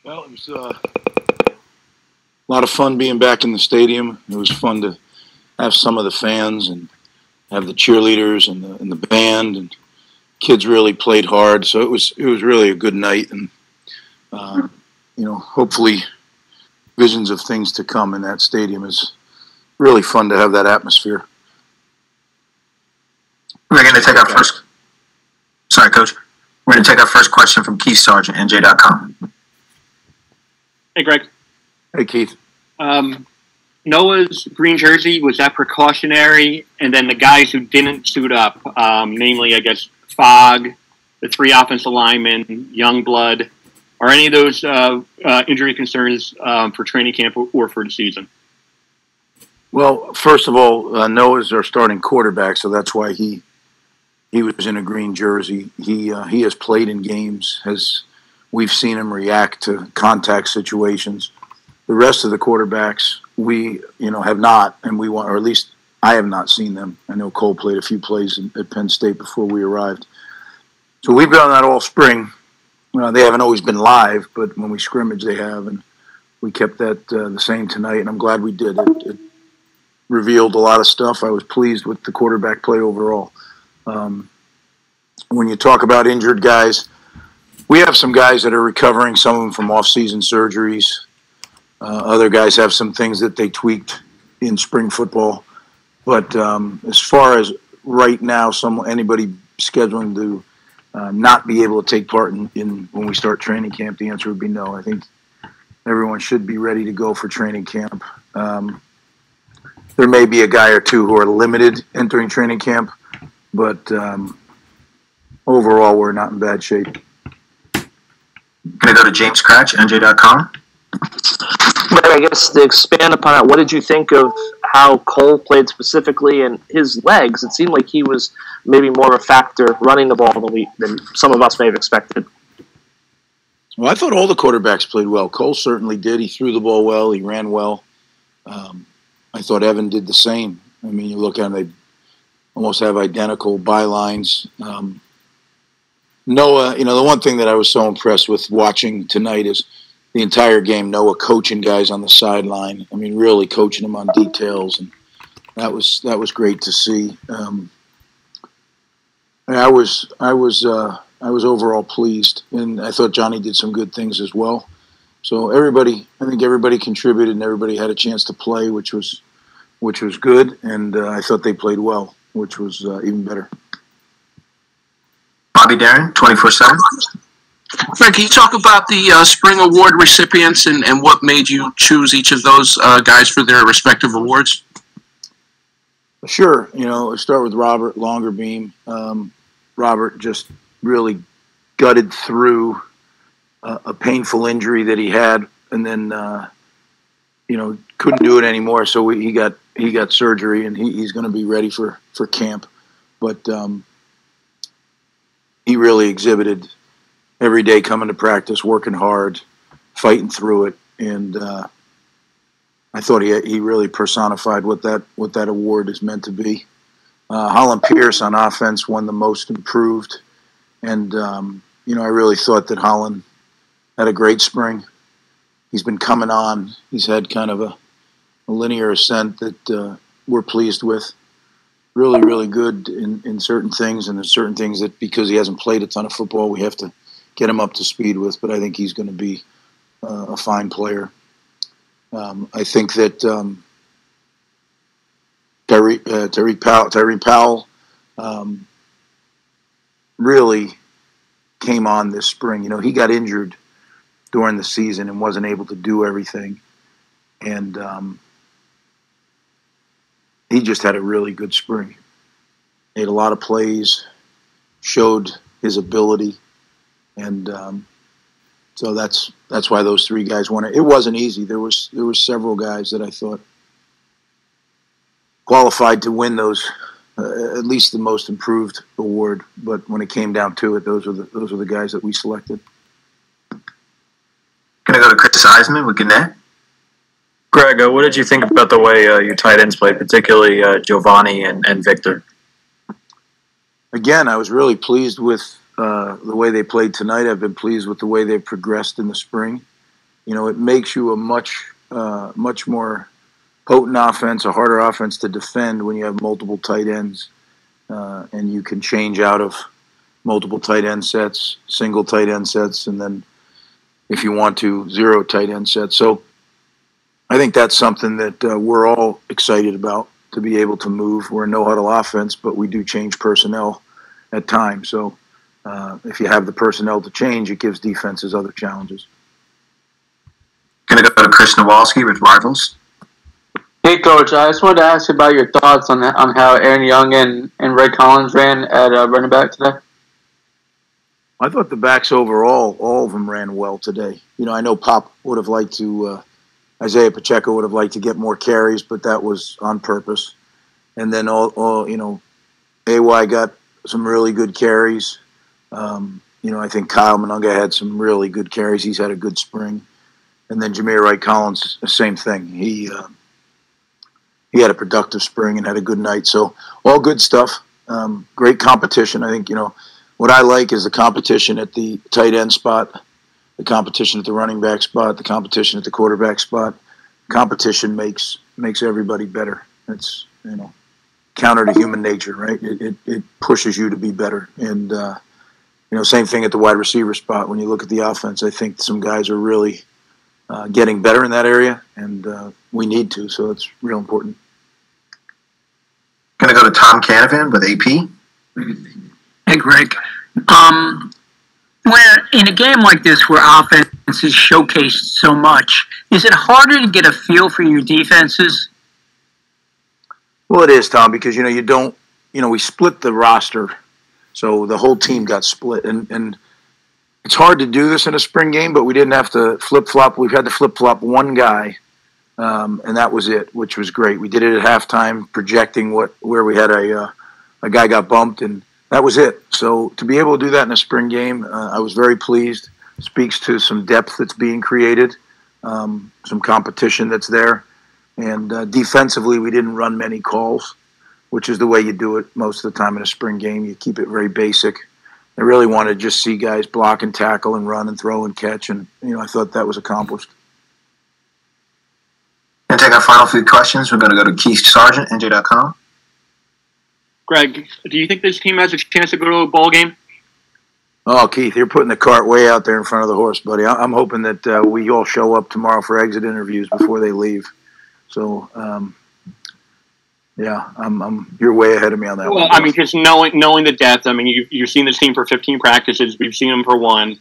Well, it was a lot of fun being back in the stadium. It was fun to have some of the fans and have the cheerleaders and the band, and kids really played hard. So it was really a good night, and hopefully visions of things to come in that stadium. Is really fun to have that atmosphere. We're going to take our first. Sorry, Coach. We're going to take our first question from Keith Sargent, NJ.com. Hey, Greg. Hey, Keith. Noah's green jersey, was that precautionary? And then the guys who didn't suit up, namely, I guess, Fogg, the three offensive linemen, Youngblood, are any of those injury concerns for training camp or for the season? Well, first of all, Noah's our starting quarterback, so that's why he was in a green jersey. He has played in games. We've seen him react to contact situations. The rest of the quarterbacks, we have not, and or at least I have not seen them. I know Cole played a few plays at Penn State before we arrived. So we've been on that all spring. They haven't always been live, but when we scrimmage, they have, and we kept that the same tonight, and I'm glad we did. It revealed a lot of stuff. I was pleased with the quarterback play overall. When you talk about injured guys, we have some guys that are recovering, some of them from off-season surgeries. Other guys have some things that they tweaked in spring football. But as far as right now, anybody scheduling to not be able to take part in when we start training camp, the answer would be no. I think everyone should be ready to go for training camp. There may be a guy or two who are limited entering training camp, but overall, we're not in bad shape. Going to go to James Cratch, NJ.com. I guess to expand upon that, what did you think of how Cole played specifically and his legs? It seemed like he was maybe more of a factor running the ball than some of us may have expected. Well, I thought all the quarterbacks played well. Cole certainly did. He threw the ball well. He ran well. I thought Evan did the same. I mean, you look at them, they almost have identical bylines. Noah, the one thing that I was so impressed with watching tonight is the entire game, Noah coaching guys on the sideline. I mean, really coaching them on details, and that was great to see. I was overall pleased, and I thought Johnny did some good things as well. So I think everybody contributed, and everybody had a chance to play, which was good, and I thought they played well, which was even better. Bobby Darren, 24/7. Frank, can you talk about the spring award recipients and what made you choose each of those guys for their respective awards? Sure. We'll start with Robert Longerbeam. Robert just really gutted through a painful injury that he had, and then couldn't do it anymore. So he got surgery, and he's going to be ready for camp. But he really exhibited every day coming to practice, working hard, fighting through it, and I thought he really personified what that award is meant to be. Holland Pierce on offense won the most improved, and I really thought that Holland had a great spring. He's been coming on. He's had kind of a linear ascent that we're pleased with. Really, really good in certain things, and there's certain things that because he hasn't played a ton of football, we have to get him up to speed with. But I think he's going to be a fine player. I think that Tyree Powell really came on this spring. He got injured during the season and wasn't able to do everything, and he just had a really good spring. Made a lot of plays, showed his ability, and so that's why those three guys won it. It wasn't easy. There was several guys that I thought qualified to win those, at least the most improved award. But when it came down to it, those were the guys that we selected. Gonna go to Chris Eisman with Gannett. Greg, what did you think about the way your tight ends played, particularly Giovanni and Victor? Again, I was really pleased with the way they played tonight. I've been pleased with the way they've progressed in the spring. it makes you a much more potent offense, a harder offense to defend when you have multiple tight ends, and you can change out of multiple tight end sets, single tight end sets, and then if you want to, 0 tight end sets. So I think that's something that we're all excited about, to be able to move. We're a no-huddle offense, but we do change personnel at times. So if you have the personnel to change, it gives defenses other challenges. Going to go to Chris Nowalski with Rivals. Hey, Coach, I just wanted to ask you about your thoughts on how Aaron Young and Ray Collins ran at running back today. I thought the backs overall, all of them ran well today. I know Pop would have liked to, Isaiah Pacheco would have liked to get more carries, but that was on purpose. And then AY got some really good carries. I think Kyle Monunga had some really good carries. He's had a good spring. And then Jameer Wright Collins, the same thing. He had a productive spring and had a good night. So all good stuff. Great competition. I think, what I like is the competition at the tight end spot, the competition at the running back spot, the competition at the quarterback spot. Competition makes everybody better. It's, counter to human nature, right? It pushes you to be better. And, same thing at the wide receiver spot. When you look at the offense, I think some guys are really getting better in that area, and we need to, so it's real important. Going to go to Tom Canavan with AP. Hey, Greg. Where in a game like this where offense is showcased so much, is it harder to get a feel for your defenses? Well, it is, Tom, because, you don't, we split the roster, so the whole team got split, and it's hard to do this in a spring game, but we didn't have to flip-flop. We've had to flip-flop one guy, and that was it, which was great. We did it at halftime, projecting where we had a guy got bumped, and that was it. So to be able to do that in a spring game, I was very pleased. Speaks to some depth that's being created, some competition that's there. And defensively, we didn't run many calls, which is the way you do it most of the time in a spring game. You keep it very basic. I really wanted to just see guys block and tackle and run and throw and catch, and I thought that was accomplished. And take our final few questions. We're going to go to Keith Sargent, NJ.com. Greg, do you think this team has a chance to go to a bowl game? Oh, Keith, you're putting the cart way out there in front of the horse, buddy. I'm hoping that we all show up tomorrow for exit interviews before they leave. So, you're way ahead of me on that one. Well, I mean, just knowing the depth. I mean, you've seen this team for 15 practices. We've seen them for one.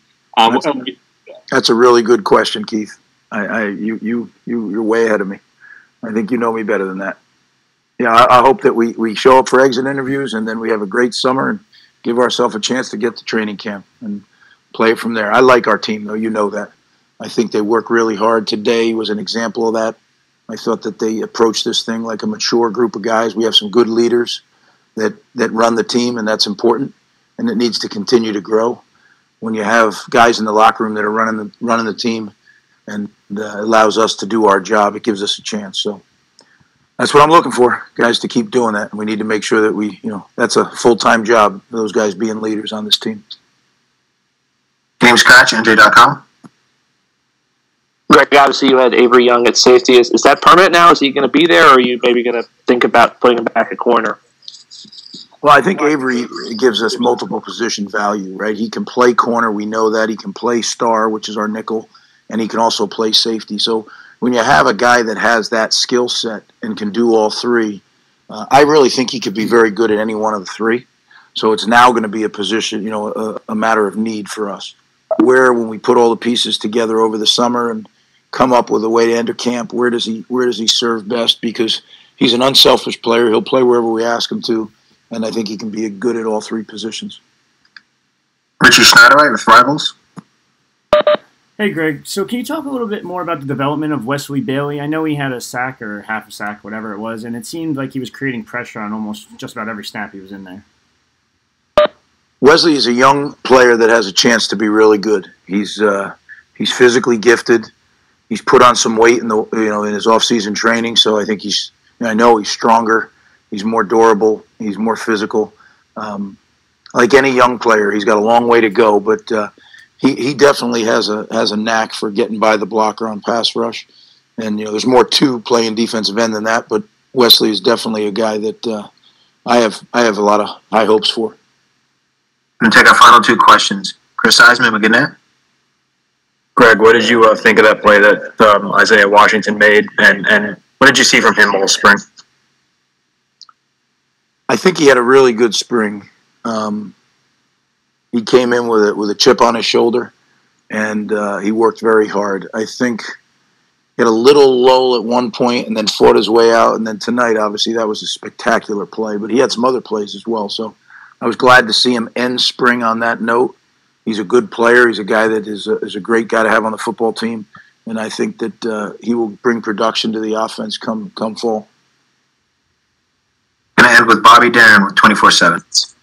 That's a really good question, Keith. You're way ahead of me. I think you know me better than that. Yeah, I hope that we show up for exit interviews and then we have a great summer and give ourselves a chance to get to training camp and play it from there. I like our team, though. You know that. I think they work really hard. Today was an example of that. I thought that they approached this thing like a mature group of guys. We have some good leaders that run the team, and that's important, and it needs to continue to grow. When you have guys in the locker room that are running the team and allows us to do our job, it gives us a chance. So that's what I'm looking for, guys, to keep doing that. And we need to make sure that that's a full-time job, those guys being leaders on this team. Game Scratch, NJ.com. Greg, obviously you had Avery Young at safety. Is that permanent now? Is he going to be there, or are you maybe going to think about putting him back at corner? Well, I think Avery gives us multiple position value, right? He can play corner. We know that. He can play star, which is our nickel, and he can also play safety. So when you have a guy that has that skill set and can do all three, I really think he could be very good at any one of the three. So it's now going to be a position, a matter of need for us. Where, when we put all the pieces together over the summer and come up with a way to enter camp, where does he serve best? Because he's an unselfish player. He'll play wherever we ask him to, and I think he can be good at all three positions. Richie Schneiderite with Rivals. Hey, Greg. So can you talk a little bit more about the development of Wesley Bailey? I know he had a sack or half a sack, whatever it was, and it seemed like he was creating pressure on almost just about every snap he was in there. Wesley is a young player that has a chance to be really good. He's physically gifted. He's put on some weight in his off-season training, so I think I know he's stronger. He's more durable. He's more physical. Like any young player, he's got a long way to go, but he definitely has a knack for getting by the blocker on pass rush. And, there's more to playing defensive end than that, but Wesley is definitely a guy that I have a lot of high hopes for. I'm going to take our final two questions. Chris Eisman, we good now? Greg, what did you think of that play that Isaiah Washington made, and what did you see from him all spring? I think he had a really good spring. He came in with a chip on his shoulder, and he worked very hard. I think he had a little lull at one point and then fought his way out. And then tonight, obviously, that was a spectacular play. But he had some other plays as well. So I was glad to see him end spring on that note. He's a good player. He's a guy that is a great guy to have on the football team. And I think that he will bring production to the offense come fall. Going to end with Bobby Darin with 24/7.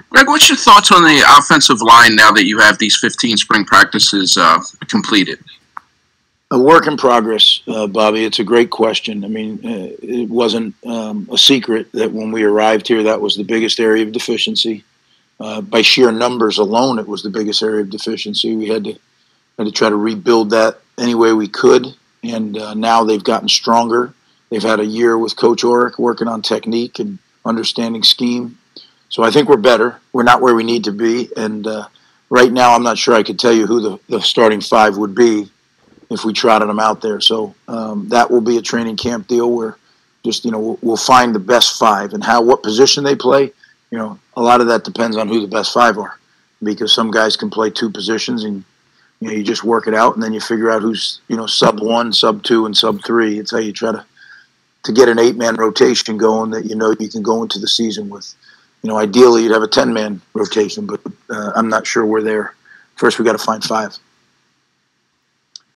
Greg, what's your thoughts on the offensive line now that you have these 15 spring practices completed? A work in progress, Bobby. It's a great question. I mean, it wasn't a secret that when we arrived here, that was the biggest area of deficiency. By sheer numbers alone, it was the biggest area of deficiency. We had to try to rebuild that any way we could, and now they've gotten stronger. They've had a year with Coach Orrick working on technique and understanding scheme. So I think we're better. We're not where we need to be, and right now I'm not sure I could tell you who the starting five would be if we trotted them out there. So that will be a training camp deal where just, we'll find the best five, and what position they play. A lot of that depends on who the best five are, because some guys can play two positions, and you just work it out, and then you figure out who's sub one, sub two, and sub three. It's how you try to get an 8-man rotation going that you can go into the season with. Ideally you'd have a 10-man rotation, but I'm not sure we're there. First we got to find five.